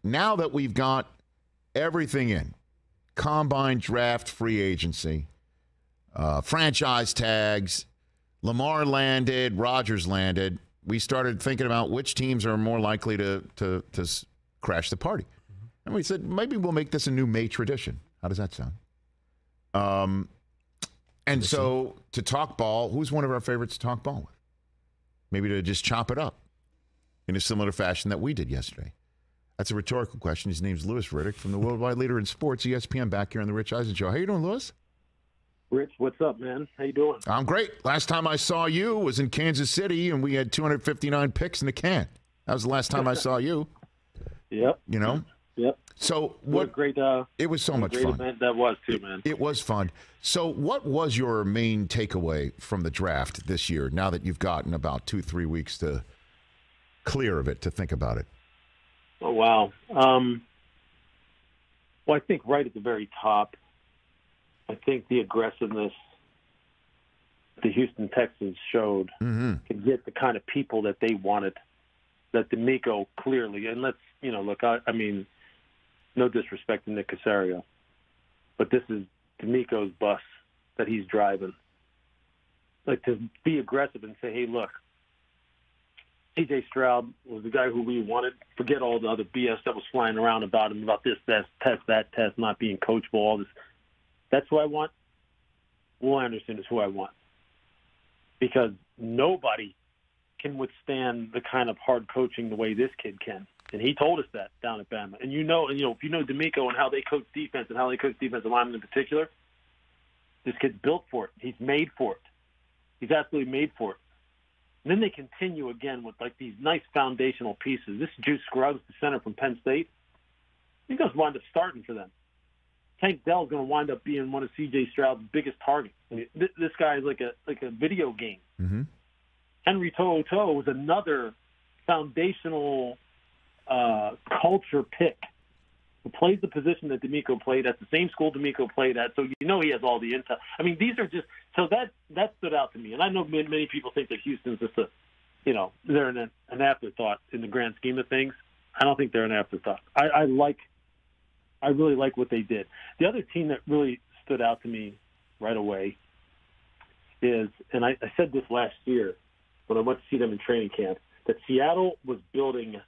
now that we've got everything in, combine, draft, free agency, franchise tags, Lamar landed, Rodgers landed, we started thinking about which teams are more likely to crash the party. And we said, maybe we'll make this a new May tradition. How does that sound? And so to talk ball, who's one of our favorites to talk ball with? Maybe to just chop it up in a similar fashion that we did yesterday. That's a rhetorical question. His name's Louis Riddick from the worldwide leader in sports, ESPN, back here on the Rich Eisen Show. How you doing, Louis? Rich, what's up, man? How you doing? I'm great. Last time I saw you was in Kansas City, and we had 259 picks in the can. That was the last time I saw you. Yep. You know? Yep. So what great it was so much great fun. Event that was too, man. It was fun. So what was your main takeaway from the draft this year, now that you've gotten about 2-3 weeks to clear of it, to think about it? Oh, wow. Well, I think right at the very top, I think the aggressiveness the Houston Texans showed to get the kind of people that they wanted, that D'Amico clearly, and let's, look, I mean, no disrespect to Nick Caserio, but this is D'Amico's bus that he's driving. Like, to be aggressive and say, hey, look, C.J. Stroud was the guy who we wanted. Forget all the other BS that was flying around about him, about this test, that test, not being coachable, all this. That's who I want. Will Anderson is who I want. Because nobody can withstand the kind of hard coaching the way this kid can. And he told us that down at Bama. And if you know D'Amico and how they coach defense and how they coach defensive linemen in particular, this kid's built for it. He's made for it. He's absolutely made for it. And then they continue again with like these nice foundational pieces. This Juice Scruggs, the center from Penn State, he's going to wind up starting for them. Tank Dell's going to wind up being one of C.J. Stroud's biggest targets. I mean, this guy is like a video game. Mm-hmm. Henry To'oTo'o was another foundational culture pick who plays the position that D'Amico played at, the same school D'Amico played at, so he has all the intel. I mean, these are just – so that stood out to me. And I know many people think that Houston's just they're an afterthought in the grand scheme of things. I don't think they're an afterthought. I really like what they did. The other team that really stood out to me right away is, and I said this last year when I went to see them in training camp, that Seattle was building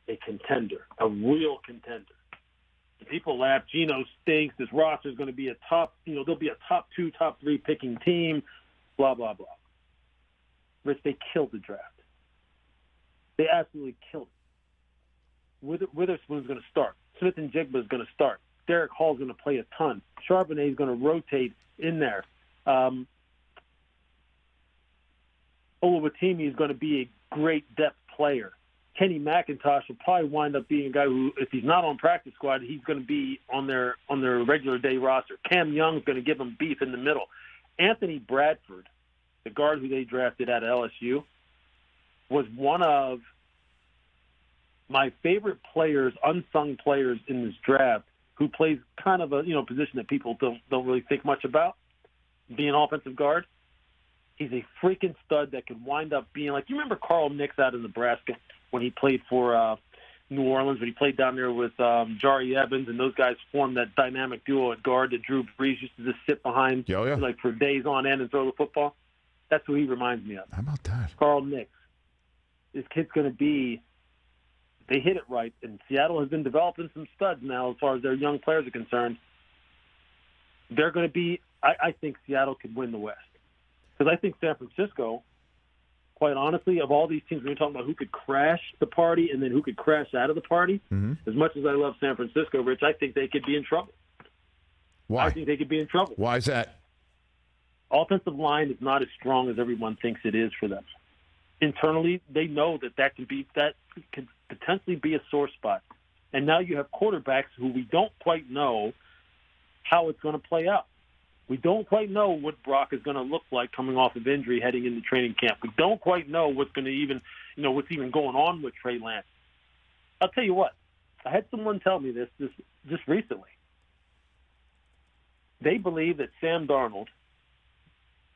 a contender, a real contender. People laugh, Geno stinks, this roster is going to be a top, there'll be a top 2, top 3 picking team, blah, blah, blah. Rich, they killed the draft. They absolutely killed it. Witherspoon's going to start. Smith-Njigba is going to start. Derek Hall's going to play a ton. Charbonnet is going to rotate in there. Oluwatimi is going to be a great depth player. Kenny McIntosh will probably wind up being a guy who, if he's not on practice squad, he's going to be on their regular day roster. Cam Young's going to give them beef in the middle. Anthony Bradford, the guard who they drafted at LSU, was one of my favorite players, unsung players in this draft, who plays kind of a position that people don't really think much about, being offensive guard. He's a freaking stud that could wind up being like, you remember Carl Nix out of Nebraska when he played for New Orleans, when he played down there with Jari Evans, and those guys formed that dynamic duo at guard that Drew Brees used to just sit behind like for days on end and throw the football? That's who he reminds me of. How about that? Carl Nix. This kid's going to be – they hit it right, and Seattle has been developing some studs now as far as their young players are concerned. They're going to be – I think Seattle could win the West. Because I think San Francisco, quite honestly, of all these teams, we're talking about who could crash the party and then who could crash out of the party. Mm-hmm. As much as I love San Francisco, Rich, I think they could be in trouble. Why? I think they could be in trouble. Why is that? Offensive line is not as strong as everyone thinks it is for them. Internally, they know that could potentially be a sore spot. And now you have quarterbacks who we don't quite know how it's going to play out. We don't quite know what Brock is going to look like coming off of injury heading into training camp. We don't quite know what's going to even, what's even going on with Trey Lance. I'll tell you what. I had someone tell me this just recently. They believe that Sam Darnold,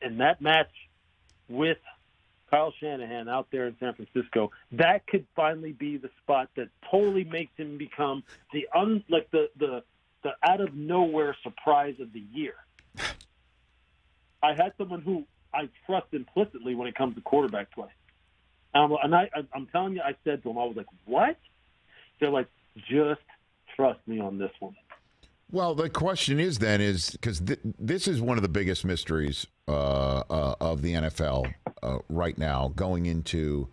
in that match with Kyle Shanahan out there in San Francisco, that could finally be the spot that totally makes him become the out of nowhere surprise of the year. I had someone who I trust implicitly when it comes to quarterback play. I'm telling you, I said to him, I was like, what? They're like, just trust me on this one. Well, the question is because this is one of the biggest mysteries of the NFL right now going into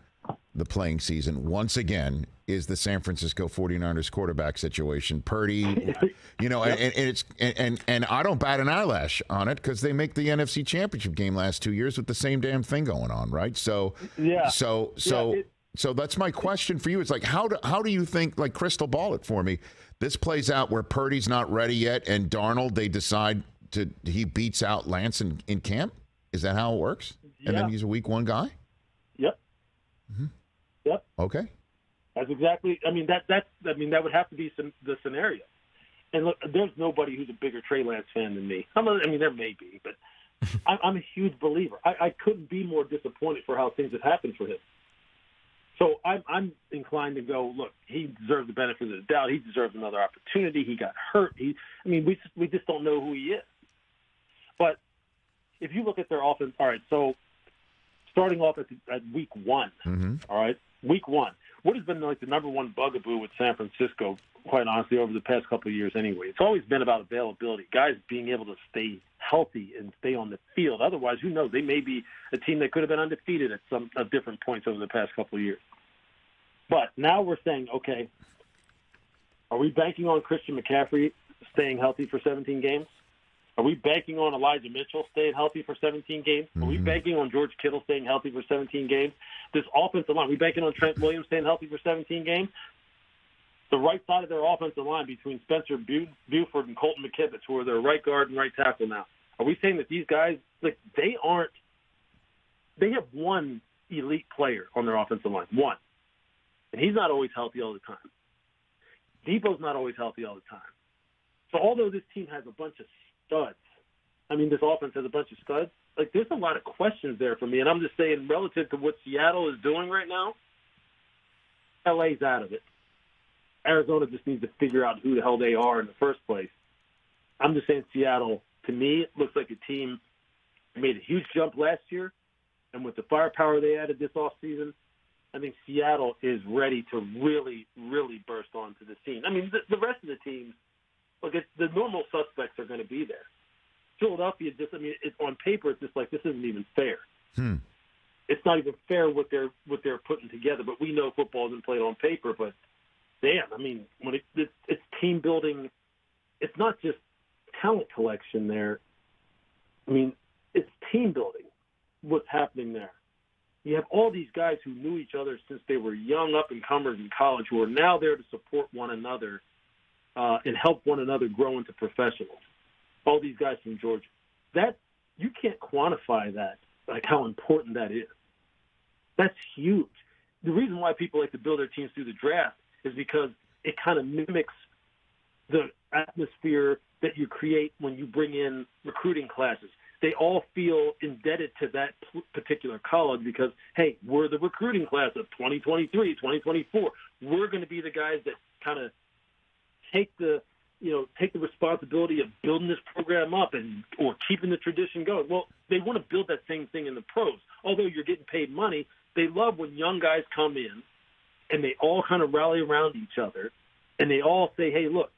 the playing season. Once again, is the San Francisco 49ers quarterback situation. Purdy, you know, yep. and I don't bat an eyelash on it because they make the NFC Championship game last 2 years with the same damn thing going on, right? So, yeah. So that's my question for you. It's like, how do you think, like, crystal ball it for me? This plays out where Purdy's not ready yet, and Darnold, they decide he beats out Lance in camp? Is that how it works? Yeah. And then he's a week one guy? Yep. Mm-hmm. Yep. Okay. That's exactly. I mean, that would have to be the scenario. And look, there's nobody who's a bigger Trey Lance fan than me. There may be, but I'm a huge believer. I couldn't be more disappointed for how things have happened for him. So I'm inclined to go, look, he deserves the benefit of the doubt. He deserves another opportunity. He got hurt. We just don't know who he is. But if you look at their offense, all right, so starting off at week one, mm-hmm. All right, week one, what has been like the number one bugaboo with San Francisco, quite honestly, over the past couple of years anyway? It's always been about availability, guys being able to stay healthy and stay on the field. Otherwise, who knows? They may be a team that could have been undefeated at different points over the past couple of years. But now we're saying, okay, are we banking on Christian McCaffrey staying healthy for 17 games? Are we banking on Elijah Mitchell staying healthy for 17 games? Mm-hmm. Are we banking on George Kittle staying healthy for 17 games? This offensive line, are we banking on Trent Williams staying healthy for 17 games? The right side of their offensive line between Spencer Buford and Colton McKivitz, who are their right guard and right tackle now. Are we saying that these guys, like, they have one elite player on their offensive line, one. And he's not always healthy all the time. Debo's not always healthy all the time. So although this team has a bunch of studs, this offense has a bunch of studs, like, there's a lot of questions there for me. And I'm just saying, relative to what Seattle is doing right now, LA's out of it. Arizona just needs to figure out who the hell they are in the first place. I'm just saying Seattle, to me, it looks like a team that made a huge jump last year. And with the firepower they added this offseason, I think Seattle is ready to really, really burst onto the scene. The rest of the teams, look, the normal suspects are going to be there. Philadelphia on paper, it's just like, this isn't even fair. It's not even fair what they're putting together. But we know football isn't played on paper. But damn, when it's team building, it's not just talent collection there. It's team building. What's happening there? You have all these guys who knew each other since they were young up-and-comers in college, who are now there to support one another and help one another grow into professionals. All these guys from Georgia. That, you can't quantify that, like how important that is. That's huge. The reason why people like to build their teams through the draft is because it kind of mimics the atmosphere that you create when you bring in recruiting classes. They all feel indebted to that particular college because, hey, we're the recruiting class of 2023, 2024. We're going to be the guys that kind of take the responsibility of building this program up or keeping the tradition going. Well, they want to build that same thing in the pros. Although you're getting paid money, they love when young guys come in and they all kind of rally around each other and they all say, hey, look,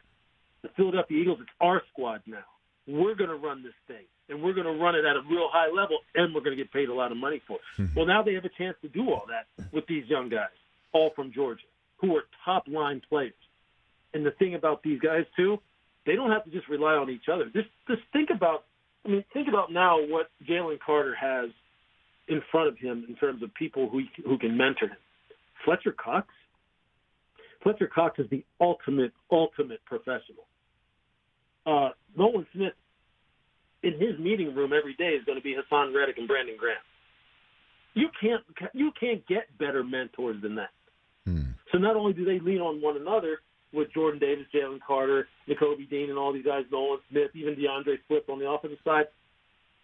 the Philadelphia Eagles, it's our squad now. We're going to run this thing, and we're going to run it at a real high level, and we're going to get paid a lot of money for it. Well, now they have a chance to do all that with these young guys, all from Georgia, who are top-line players. And the thing about these guys, too, they don't have to just rely on each other. Just think about now what Jalen Carter has in front of him in terms of people who can mentor him. Fletcher Cox is the ultimate professional. Nolan Smith, in his meeting room every day, is going to be Hassan Reddick and Brandon Graham. You can't get better mentors than that. So not only do they lean on one another with Jordan Davis, Jalen Carter, Nakobe Dean, and all these guys, Nolan Smith, even DeAndre Swift on the offensive side,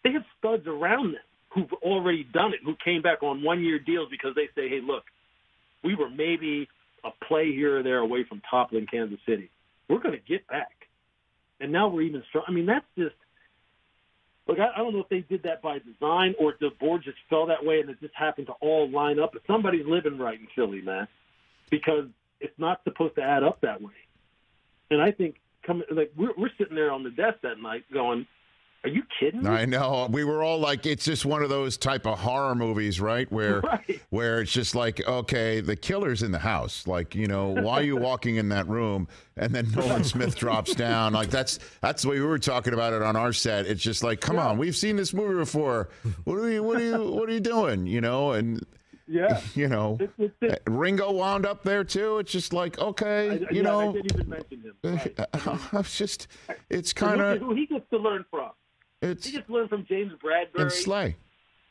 they have studs around them who've already done it, who came back on one-year deals because they say, hey, look, we were maybe a play here or there away from toppling Kansas City. We're going to get back. And now we're even strong. I mean, that's just – look, I don't know if they did that by design or if the board just fell that way and it just happened to all line up. But somebody's living right in Philly, man, because it's not supposed to add up that way. And I think we're sitting there on the desk that night going, are you kidding me? I know. We were all like, it's just one of those type of horror movies, right? Where it's just like, okay, the killer's in the house. Like, you know, why are you walking in that room? And then Nolan Smith drops down. Like that's the way we were talking about it on our set. It's just like, come on, we've seen this movie before. What are you doing? You know, and you know, Ringo wound up there too. It's just like, okay, I didn't even mention him. Right. It's kind of who he gets to learn from. He just learned from James Bradbury. And Slay.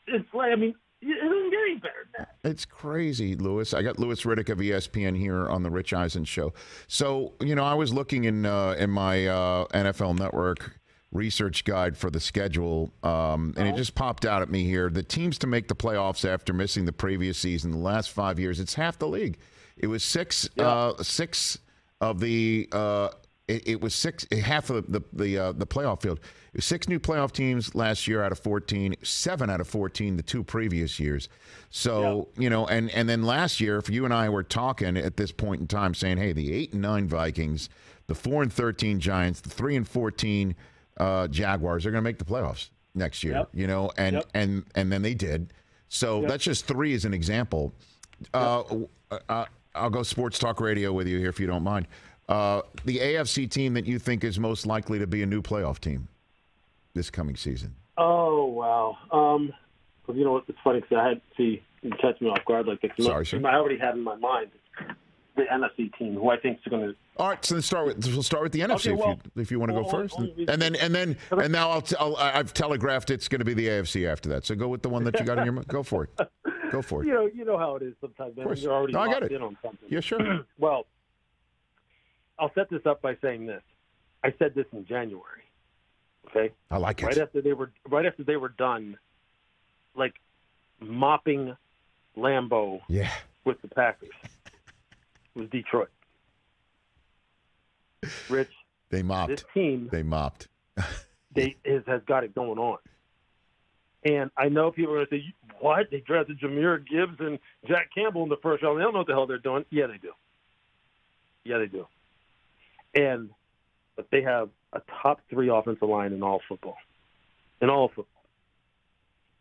I mean, it doesn't get any better than that. It's crazy, Lewis. I got Louis Riddick of ESPN here on the Rich Eisen Show. So, you know, I was looking in my NFL Network research guide for the schedule, and it just popped out at me here. The teams to make the playoffs after missing the previous season, the last 5 years, it's half the league. It was six of the it was half of the playoff field. It was 6 new playoff teams last year out of 14, 7 out of 14 the 2 previous years. So, you know, and then last year, if you and I were talking at this point in time saying, hey, the 8-9 Vikings, the 4-13 Giants, the 3-14 Jaguars are going to make the playoffs next year, you know, and then they did. So that's just 3 as an example. I'll go sports talk radio with you here if you don't mind. The AFC team that you think is most likely to be a new playoff team this coming season? Oh, wow. Well, you know what? It's funny because you catch me off guard like this. Sorry, sir. I already had in my mind the NFC team, who I think is going to. All right, so we'll start with the NFC if you want to go first, and now I've telegraphed it's going to be the AFC after that. So go with the one that you got in your mind. Go for it. Go for it. You know how it is sometimes. Man. You're already I got locked it. in on something. Yeah, sure. Well, I'll set this up by saying this. I said this in January. Okay, I like it. Right after they were done, like mopping Lambeau with the Packers, was Detroit. Rich, they mopped. This team, they mopped. has got it going on. And I know people are going to say, "What? They drafted Jahmyr Gibbs and Jack Campbell in the first round. They don't know what the hell they're doing." Yeah, they do. Yeah, they do. But they have a top 3 offensive line in all football. In all football.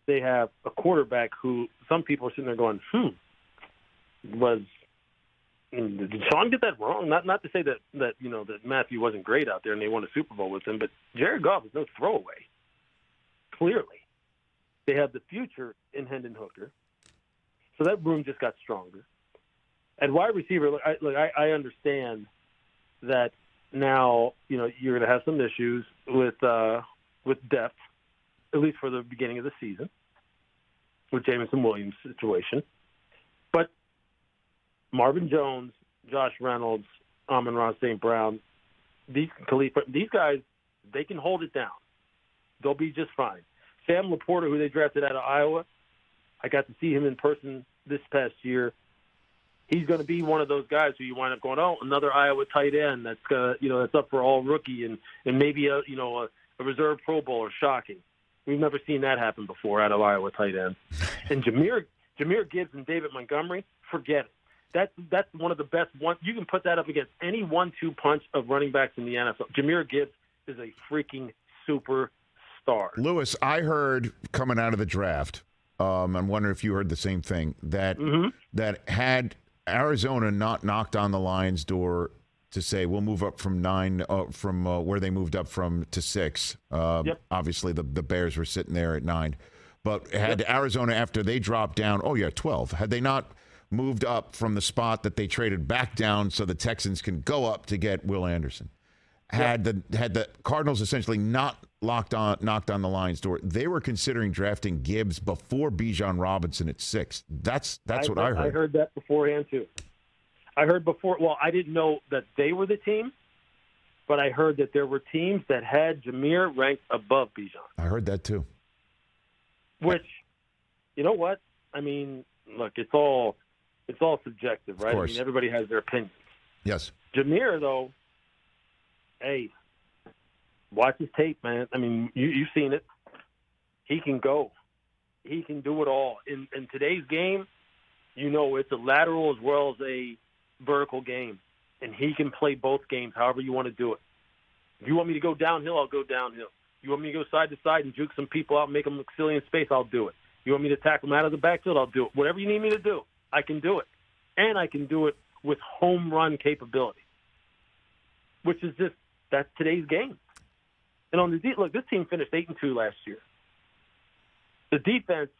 They have a quarterback who some people are sitting there going, did Sean get that wrong? Not to say that Matthew wasn't great out there and they won a Super Bowl with him, but Jared Goff is no throwaway. Clearly. They have the future in Hendon Hooker. So that room just got stronger. At wide receiver, I understand that now, you know, you're going to have some issues with depth, at least for the beginning of the season, with Jameson Williams' situation. But Marvin Jones, Josh Reynolds, Amon-Ra St. Brown, these guys, they can hold it down. They'll be just fine. Sam Laporta, who they drafted out of Iowa, I got to see him in person this past year. He's going to be one of those guys who you wind up going, oh, another Iowa tight end that's up for all rookie and maybe a reserve Pro Bowler. Shocking. We've never seen that happen before out of Iowa tight end. And Jahmyr Gibbs and David Montgomery, forget it. That's one of the best one. You can put that up against any 1-2 punch of running backs in the NFL. Jahmyr Gibbs is a freaking superstar. Lewis, I heard coming out of the draft, I'm wondering if you heard the same thing, that had Arizona not knocked on the Lions' door to say we'll move up from 9 from where they moved up from to 6. Obviously, the Bears were sitting there at 9. But had Arizona, after they dropped down, 12. Had they not moved up from the spot that they traded back down so the Texans can go up to get Will Anderson, had the Cardinals essentially not knocked on the Lions' door, they were considering drafting Gibbs before Bijan Robinson at 6. That's what I heard. I heard that beforehand too. I heard before. Well, I didn't know that they were the team, but I heard that there were teams that had Jahmyr ranked above Bijan. I heard that too. Which you know what? I mean, look, it's all subjective, right? Of course. I mean, everybody has their opinions. Yes. Jameer, though, hey, watch his tape, man. I mean, you've seen it. He can go. He can do it all. In today's game, you know, it's a lateral as well as a vertical game, and he can play both games however you want to do it. If you want me to go downhill, I'll go downhill. You want me to go side to side and juke some people out and make them look silly in space, I'll do it. You want me to tackle them out of the backfield, I'll do it. Whatever you need me to do, I can do it. And I can do it with home run capability, which is just, that's today's game. And on the look, this team finished 8-2 last year. The defense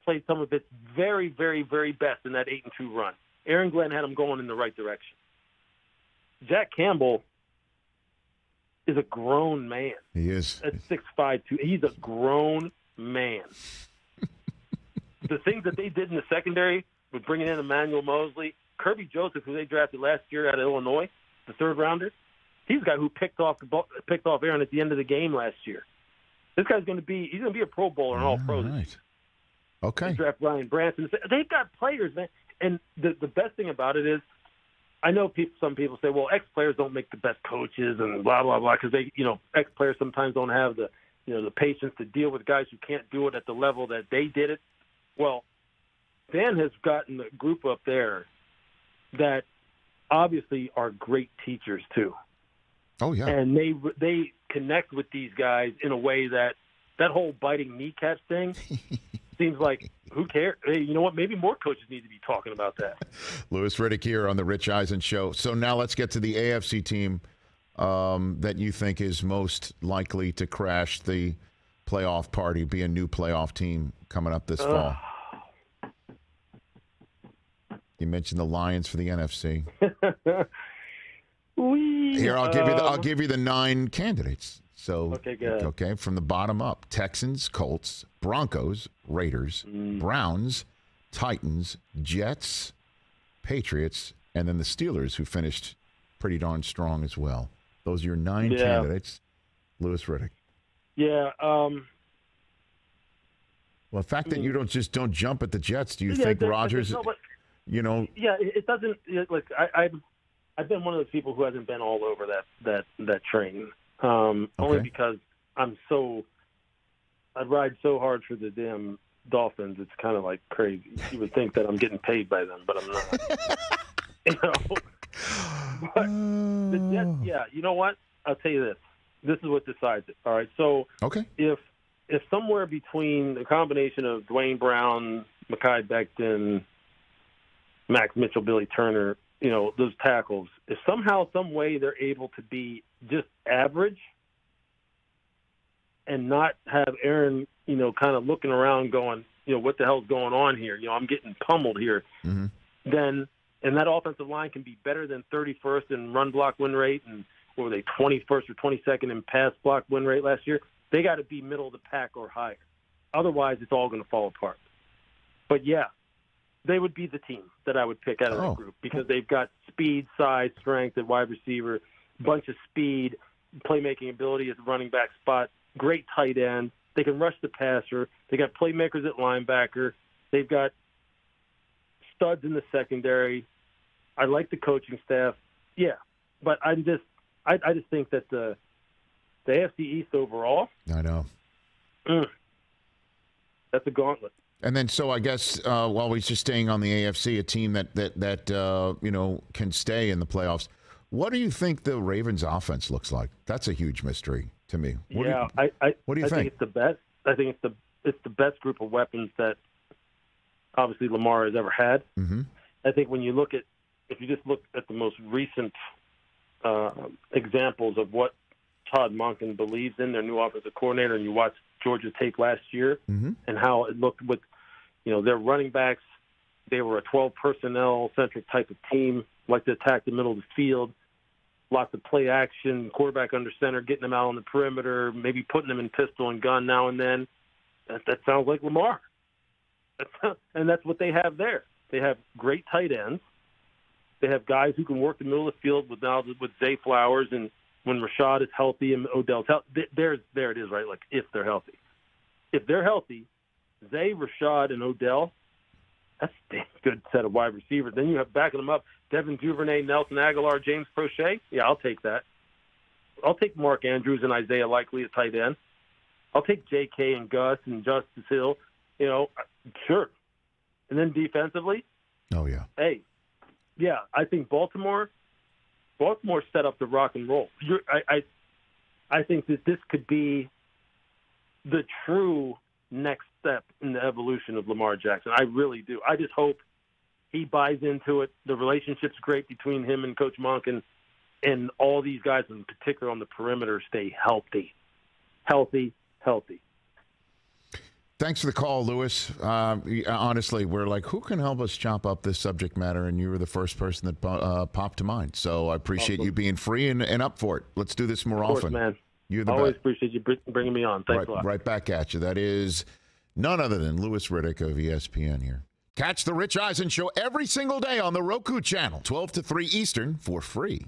played some of its very, very, very best in that 8-2 run. Aaron Glenn had them going in the right direction. Jack Campbell is a grown man. He is. At 6'5", he's a grown man. The things that they did in the secondary with bringing in Emmanuel Mosley, Kirby Joseph, who they drafted last year out of Illinois, the third rounder, he's the guy who picked off Aaron at the end of the game last year. This guy's going to be a Pro Bowler and all pros. Right. Okay. They draft Ryan Branson. They've got players, man. And the best thing about it is, I know some people say, well, ex-players don't make the best coaches and blah, blah, blah, because ex-players sometimes don't have the patience to deal with guys who can't do it at the level that they did it. Well, Dan has gotten a group up there that obviously are great teachers too. Oh, yeah. And they connect with these guys in a way that whole biting kneecaps thing seems like, who cares? Hey, you know what? Maybe more coaches need to be talking about that. Louis Riddick here on the Rich Eisen Show. So now let's get to the AFC team that you think is most likely to crash the playoff party, be a new playoff team coming up this fall. You mentioned the Lions for the NFC. Here, I'll give you the 9 candidates. So, okay, good. Okay, from the bottom up: Texans, Colts, Broncos, Raiders, Browns, Titans, Jets, Patriots, and then the Steelers, who finished pretty darn strong as well. Those are your 9 candidates. Louis Riddick. Yeah. Well, the fact that you don't jump at the Jets, do you think Rodgers? Yeah, it doesn't. Like I've been one of those people who hasn't been all over that train. Only because I ride so hard for the damn Dolphins. It's kind of like crazy. You would think that I'm getting paid by them, but I'm not. But the Jets, yeah. You know what? I'll tell you this. This is what decides it. All right. So if somewhere between the combination of Dwayne Brown, Mekhi Becton, Max Mitchell, Billy Turner, those tackles, if somehow, some way they're able to be just average and not have Aaron, kind of looking around going, what the hell's going on here? I'm getting pummeled here. Mm-hmm. Then, and that offensive line can be better than 31st in run block win rate, and what were they, 21st or 22nd in pass block win rate last year? They got to be middle of the pack or higher. Otherwise, it's all going to fall apart. But yeah, they would be the team that I would pick out of that group because they've got speed, size, strength at wide receiver, bunch of speed, playmaking ability at the running back spot, great tight end. They can rush the passer. They got playmakers at linebacker. They've got studs in the secondary. I like the coaching staff. Yeah, but I just think that the AFC East overall, I know, that's a gauntlet. And then, so I guess while we're just staying on the AFC, a team that can stay in the playoffs. What do you think the Ravens' offense looks like? That's a huge mystery to me. What do you think? I think it's the best. I think it's the best group of weapons that obviously Lamar has ever had. Mm-hmm. I think when you if you just look at the most recent examples of what Todd Monken believes in, their new offensive coordinator, and you watch Georgia's tape last year and how it looked with, their running backs. They were a 12 personnel-centric type of team, like to attack the middle of the field, lots of play action, quarterback under center, getting them out on the perimeter, maybe putting them in pistol and gun now and then. That sounds like Lamar. And that's what they have there. They have great tight ends. They have guys who can work the middle of the field with Zay Flowers, and when Rashad is healthy and Odell's healthy. There it is, right? Like, if they're healthy. If they're healthy, Zay, Rashad, and Odell. That's a damn good set of wide receivers. Then you have backing them up Devin Duvernay, Nelson Aguilar, James Prochet. Yeah, I'll take that. I'll take Mark Andrews and Isaiah Likely at tight end. I'll take J.K. and Gus and Justice Hill. Sure. And then defensively, oh yeah, hey, yeah, I think Baltimore set up the rock and roll. I think that this could be the true next step in the evolution of Lamar Jackson. I really do. I just hope he buys into it. The relationship's great between him and Coach Monk, and all these guys, in particular on the perimeter, stay healthy. Thanks for the call, Lewis. Honestly, we're like, who can help us chop up this subject matter? And you were the first person that popped to mind. So I appreciate you being free and up for it. Let's do this more often. Of course, man. You're the always best. Appreciate you bringing me on. Thanks a lot. Right back at you. That is none other than Louis Riddick of ESPN here. Catch the Rich Eisen Show every single day on the Roku channel, 12 to 3 Eastern, for free.